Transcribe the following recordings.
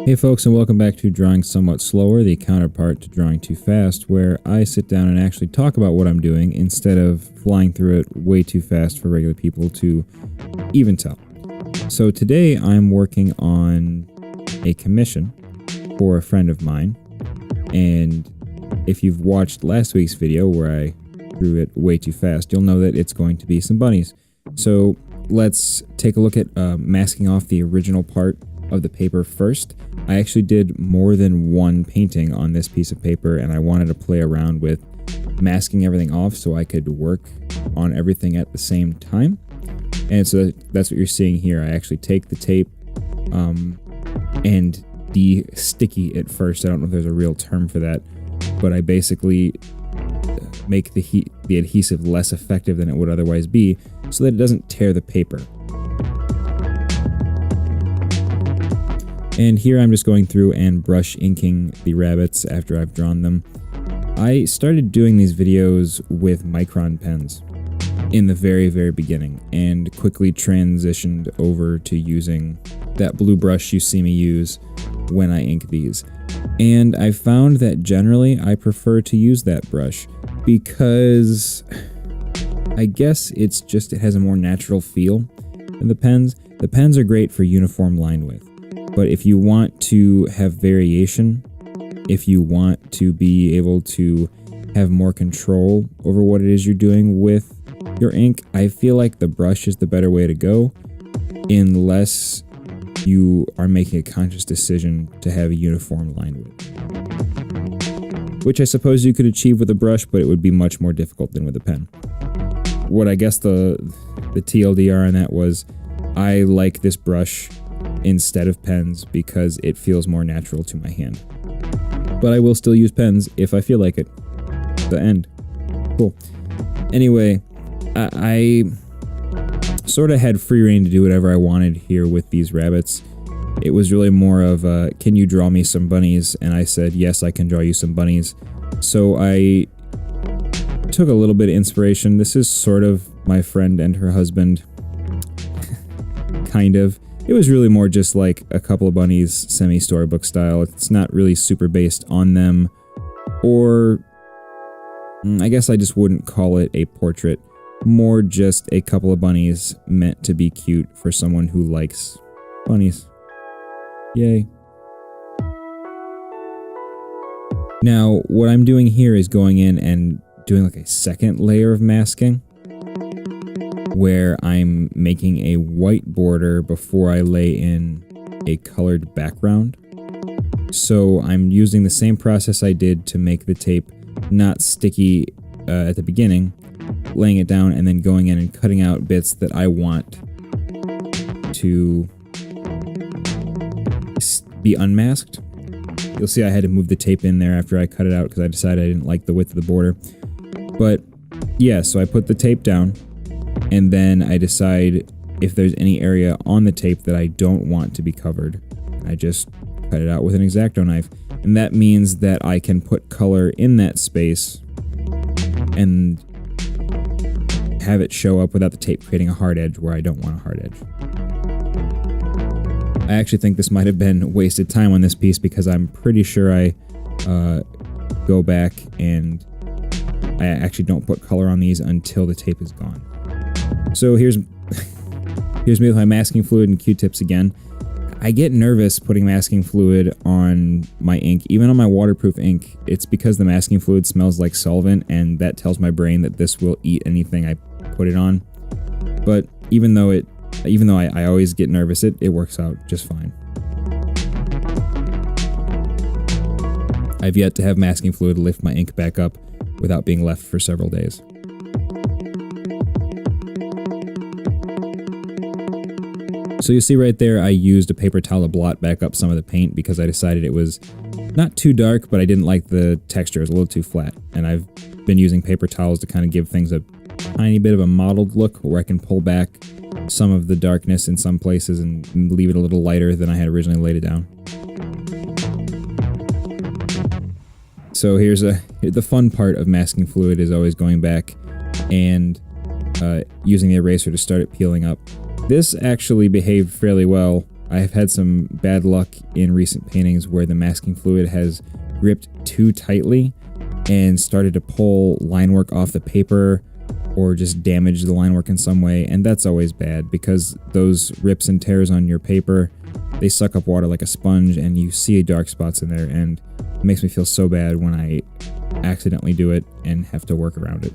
Hey folks, and welcome back to Drawing Somewhat Slower, the counterpart to Drawing Too Fast, where I sit down and actually talk about what I'm doing instead of flying through it way too fast for regular people to even tell. So today I'm working on a commission for a friend of mine, and if you've watched last week's video where I drew it way too fast, you'll know that it's going to be some bunnies. So let's take a look at masking off the original part of the paper first. I actually did more than one painting on this piece of paper, and I wanted to play around with masking everything off so I could work on everything at the same time. And so that's what you're seeing here. I actually take the tape and de-sticky it first. I don't know if there's a real term for that, but I basically make the adhesive less effective than it would otherwise be so that it doesn't tear the paper. And here I'm just going through and brush inking the rabbits after I've drawn them. I started doing these videos with micron pens in the very beginning and quickly transitioned over to using that blue brush you see me use when I ink these. And I found that generally I prefer to use that brush because I guess it has a more natural feel than the pens. The pens are great for uniform line width. But if you want to have variation, if you want to be able to have more control over what it is you're doing with your ink, I feel like the brush is the better way to go, unless you are making a conscious decision to have a uniform line width. Which I suppose you could achieve with a brush, but it would be much more difficult than with a pen. What I guess the TLDR on that was, I like this brush instead of pens because it feels more natural to my hand. But I will still use pens if I feel like it. The end. Cool. Anyway, I sort of had free reign to do whatever I wanted here with these rabbits. It was really more of a, can you draw me some bunnies? And I said, yes, I can draw you some bunnies. So I took a little bit of inspiration. This is sort of my friend and her husband. Kind of. It was really more just like a couple of bunnies, semi-storybook style. It's not really super based on them, or I guess I just wouldn't call it a portrait. More just a couple of bunnies meant to be cute for someone who likes bunnies. Yay. Now, what I'm doing here is going in and doing like a second layer of masking, where I'm making a white border before I lay in a colored background. So I'm using the same process I did to make the tape not sticky at the beginning, laying it down and then going in and cutting out bits that I want to be unmasked. You'll see I had to move the tape in there after I cut it out because I decided I didn't like the width of the border. But yeah, so I put the tape down, and then I decide if there's any area on the tape that I don't want to be covered. I just cut it out with an X-Acto knife. And that means that I can put color in that space and have it show up without the tape creating a hard edge where I don't want a hard edge. I actually think this might have been wasted time on this piece because I'm pretty sure I go back and I actually don't put color on these until the tape is gone. So here's me with my masking fluid and Q-tips again. I get nervous putting masking fluid on my ink, even on my waterproof ink. It's because the masking fluid smells like solvent, and that tells my brain that this will eat anything I put it on. But even though I always get nervous, it works out just fine. I've yet to have masking fluid lift my ink back up without being left for several days. So you see right there, I used a paper towel to blot back up some of the paint because I decided it was not too dark, but I didn't like the texture. It was a little too flat. And I've been using paper towels to kind of give things a tiny bit of a mottled look where I can pull back some of the darkness in some places and leave it a little lighter than I had originally laid it down. So here's the fun part of masking fluid is always going back and using the eraser to start it peeling up. This actually behaved fairly well. I have had some bad luck in recent paintings where the masking fluid has gripped too tightly and started to pull line work off the paper or just damage the line work in some way, and that's always bad because those rips and tears on your paper, they suck up water like a sponge and you see dark spots in there, and it makes me feel so bad when I accidentally do it and have to work around it.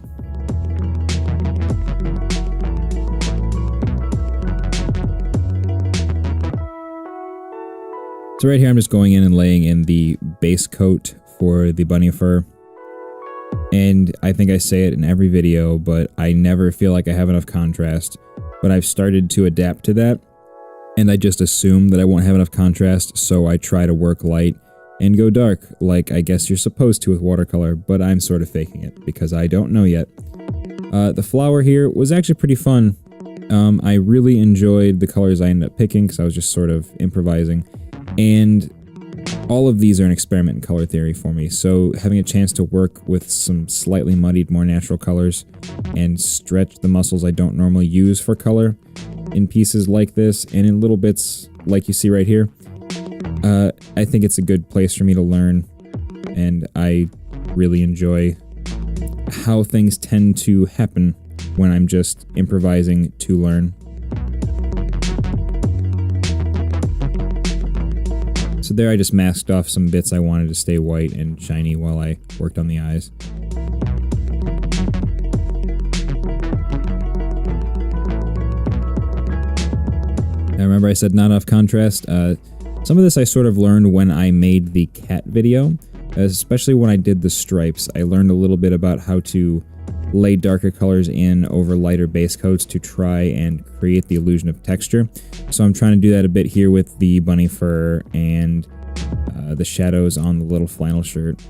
So right here I'm just going in and laying in the base coat for the bunny fur. And I think I say it in every video, but I never feel like I have enough contrast. But I've started to adapt to that, and I just assume that I won't have enough contrast, so I try to work light and go dark, like I guess you're supposed to with watercolor, but I'm sort of faking it, because I don't know yet. The flower here was actually pretty fun. I really enjoyed the colors I ended up picking, because I was just sort of improvising. And all of these are an experiment in color theory for me, so having a chance to work with some slightly muddied, more natural colors and stretch the muscles I don't normally use for color in pieces like this and in little bits like you see right here, I think it's a good place for me to learn, and I really enjoy how things tend to happen when I'm just improvising to learn. So there I just masked off some bits I wanted to stay white and shiny while I worked on the eyes. Now remember I said not enough contrast. Some of this I sort of learned when I made the cat video, especially when I did the stripes. I learned a little bit about how to lay darker colors in over lighter base coats to try and create the illusion of texture. So I'm trying to do that a bit here with the bunny fur and the shadows on the little flannel shirt.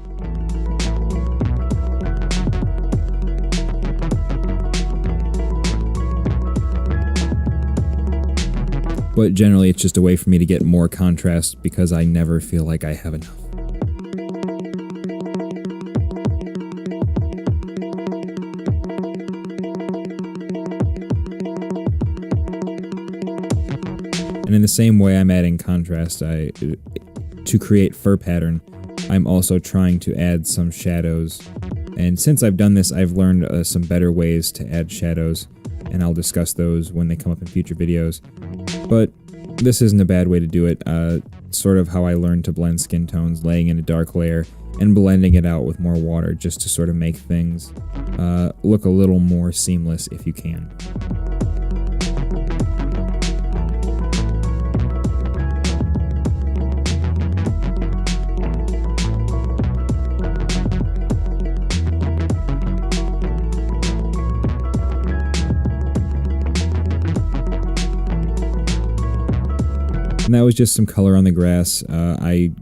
But generally it's just a way for me to get more contrast because I never feel like I have enough. And in the same way I'm adding contrast, to create fur pattern, I'm also trying to add some shadows. And since I've done this, I've learned some better ways to add shadows, and I'll discuss those when they come up in future videos. But this isn't a bad way to do it. Sort of how I learned to blend skin tones, laying in a dark layer and blending it out with more water just to sort of make things look a little more seamless if you can. And that was just some color on the grass. I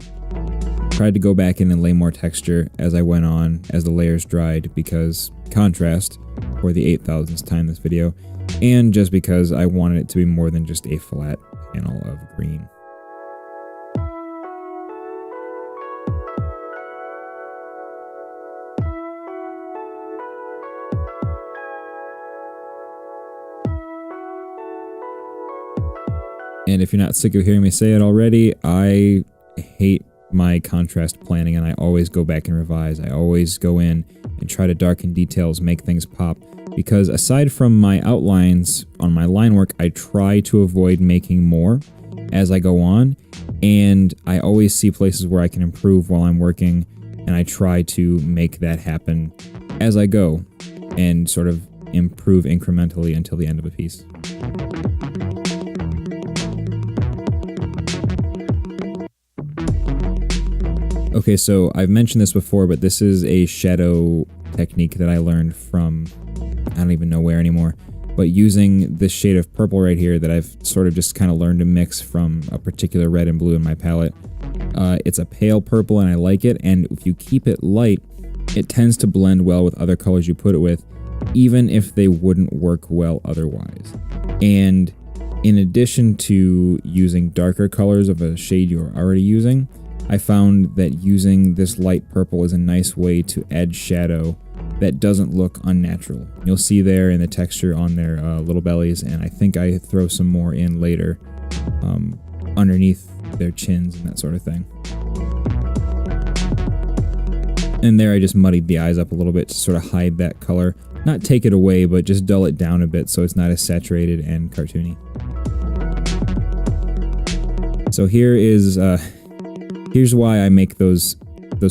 tried to go back in and lay more texture as I went on, as the layers dried, because contrast for the 8,000th time this video, and just because I wanted it to be more than just a flat panel of green. And if you're not sick of hearing me say it already, I hate my contrast planning, and I always go back and revise. I always go in and try to darken details, make things pop, because aside from my outlines on my line work, I try to avoid making more as I go on, and I always see places where I can improve while I'm working, and I try to make that happen as I go and sort of improve incrementally until the end of a piece. Okay, so I've mentioned this before, but this is a shadow technique that I learned from, I don't even know where anymore, but using this shade of purple right here that I've sort of just kind of learned to mix from a particular red and blue in my palette. It's a pale purple and I like it, and if you keep it light, it tends to blend well with other colors you put it with, even if they wouldn't work well otherwise. And in addition to using darker colors of a shade you're already using, I found that using this light purple is a nice way to add shadow that doesn't look unnatural. You'll see there in the texture on their little bellies, and I think I throw some more in later underneath their chins and that sort of thing. And there I just muddied the eyes up a little bit to sort of hide that color. Not take it away, but just dull it down a bit so it's not as saturated and cartoony. So here's why I make those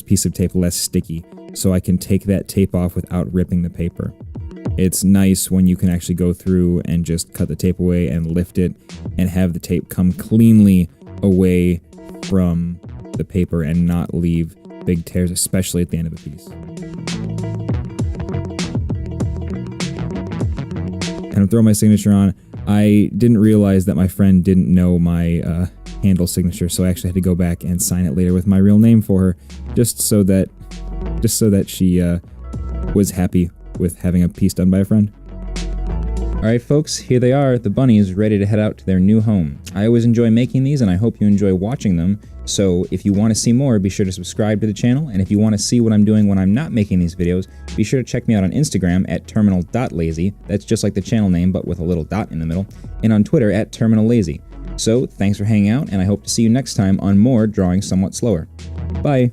pieces of tape less sticky, so I can take that tape off without ripping the paper. It's nice when you can actually go through and just cut the tape away and lift it and have the tape come cleanly away from the paper and not leave big tears, especially at the end of a piece. And I'm throwing my signature on. I didn't realize that my friend didn't know my handle signature, so I actually had to go back and sign it later with my real name for her, just so that she was happy with having a piece done by a friend. Alright folks, here they are, the bunnies, ready to head out to their new home. I always enjoy making these, and I hope you enjoy watching them, so if you want to see more, be sure to subscribe to the channel, and if you want to see what I'm doing when I'm not making these videos, be sure to check me out on Instagram at terminal.lazy, that's just like the channel name but with a little dot in the middle, and on Twitter at terminallazy. So, thanks for hanging out, and I hope to see you next time on more Drawing Somewhat Slower. Bye!